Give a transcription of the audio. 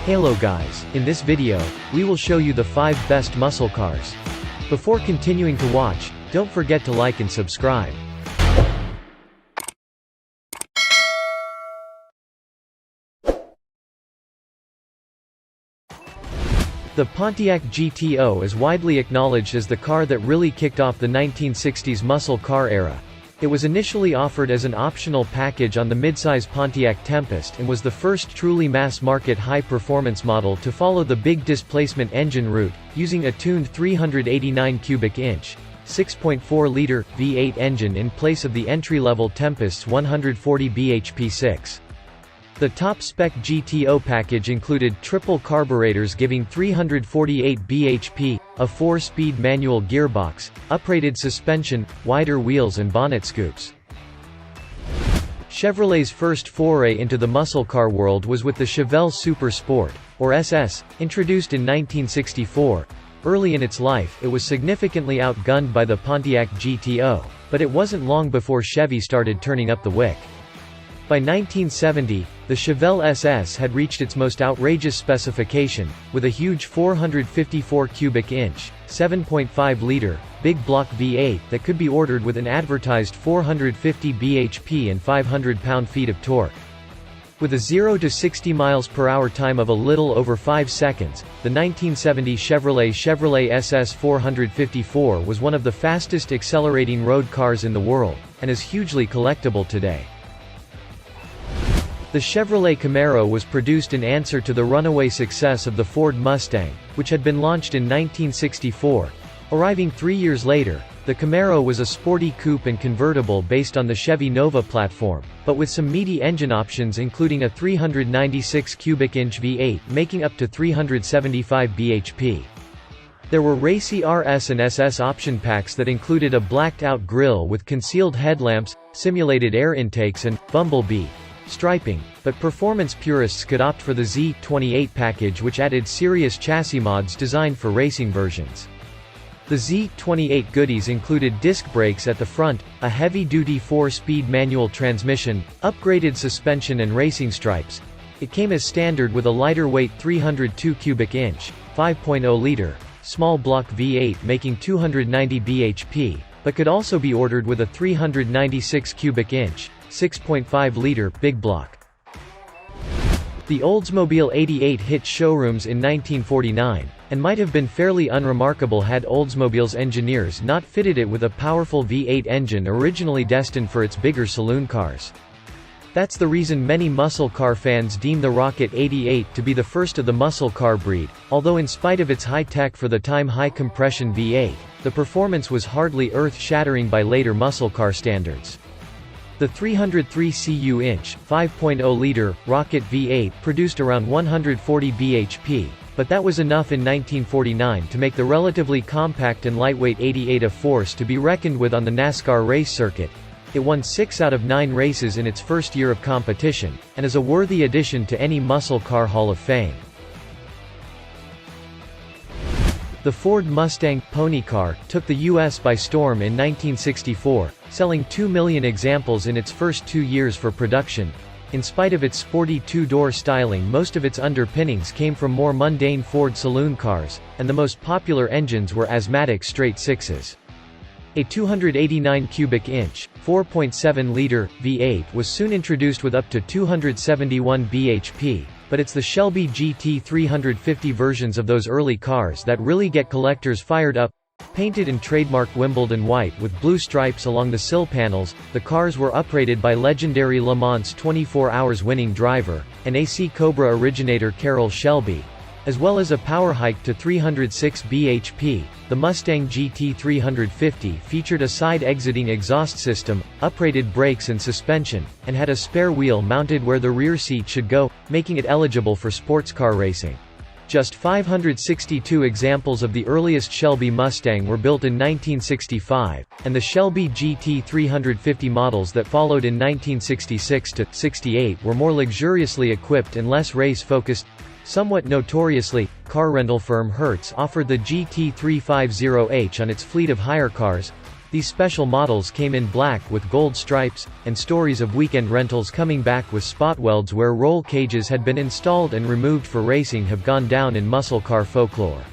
Hello guys, in this video, we will show you the 5 best muscle cars. Before continuing to watch, don't forget to like and subscribe. The Pontiac GTO is widely acknowledged as the car that really kicked off the 1960s muscle car era. It was initially offered as an optional package on the midsize Pontiac Tempest and was the first truly mass-market high-performance model to follow the big displacement engine route, using a tuned 389 cubic inch, 6.4-liter, V8 engine in place of the entry-level Tempest's 140 bhp 6. The top-spec GTO package included triple carburetors giving 348 bhp, a 4-speed manual gearbox, uprated suspension, wider wheels and bonnet scoops. Chevrolet's first foray into the muscle car world was with the Chevelle Super Sport, or SS, introduced in 1964. Early in its life, it was significantly outgunned by the Pontiac GTO, but it wasn't long before Chevy started turning up the wick. By 1970, the Chevelle SS had reached its most outrageous specification, with a huge 454 cubic inch, 7.5-liter, big block V8 that could be ordered with an advertised 450 bhp and 500 pound-feet of torque. With a 0 to 60 miles per hour time of a little over 5 seconds, the 1970 Chevrolet SS 454 was one of the fastest accelerating road cars in the world, and is hugely collectible today. The Chevrolet Camaro was produced in answer to the runaway success of the Ford Mustang, which had been launched in 1964. Arriving 3 years later, the Camaro was a sporty coupe and convertible based on the Chevy Nova platform, but with some meaty engine options including a 396 cubic inch V8 making up to 375 bhp. There were racy RS and SS option packs that included a blacked-out grille with concealed headlamps, simulated air intakes and bumblebee striping, but performance purists could opt for the Z28 package, which added serious chassis mods designed for racing versions. The Z28 goodies included disc brakes at the front, a heavy-duty 4-speed manual transmission, upgraded suspension and racing stripes. It came as standard with a lighter-weight 302 cubic inch, 5.0-liter, small block V8 making 290 bhp, but could also be ordered with a 396 cubic inch, 6.5-liter, big block. The Oldsmobile 88 hit showrooms in 1949, and might have been fairly unremarkable had Oldsmobile's engineers not fitted it with a powerful V8 engine originally destined for its bigger saloon cars. That's the reason many muscle car fans deem the Rocket 88 to be the first of the muscle car breed, although in spite of its high-tech for the time high-compression V8, the performance was hardly earth-shattering by later muscle car standards. The 303 cu-inch, 5.0-liter, Rocket V8 produced around 140 bhp, but that was enough in 1949 to make the relatively compact and lightweight 88 a force to be reckoned with on the NASCAR race circuit. It won 6 out of 9 races in its first year of competition, and is a worthy addition to any muscle car Hall of Fame. The Ford Mustang pony car took the U.S. by storm in 1964, selling 2 million examples in its first 2 years for production. In spite of its sporty two-door styling, most of its underpinnings came from more mundane Ford saloon cars, and the most popular engines were asthmatic straight sixes. A 289 cubic inch, 4.7-liter, V8 was soon introduced with up to 271 bhp, but it's the Shelby GT 350 versions of those early cars that really get collectors fired up. Painted in trademark Wimbledon white with blue stripes along the sill panels, the cars were uprated by legendary Le Mans 24 Hours winning driver, and AC Cobra originator Carroll Shelby, as well as a power hike to 306 bhp. The Mustang GT 350 featured a side-exiting exhaust system, uprated brakes and suspension, and had a spare wheel mounted where the rear seat should go, making it eligible for sports car racing. Just 562 examples of the earliest Shelby Mustang were built in 1965, and the Shelby GT 350 models that followed in 1966 to 68 were more luxuriously equipped and less race-focused. Somewhat notoriously, car rental firm Hertz offered the GT350H on its fleet of hire cars. These special models came in black with gold stripes, and stories of weekend rentals coming back with spot welds where roll cages had been installed and removed for racing have gone down in muscle car folklore.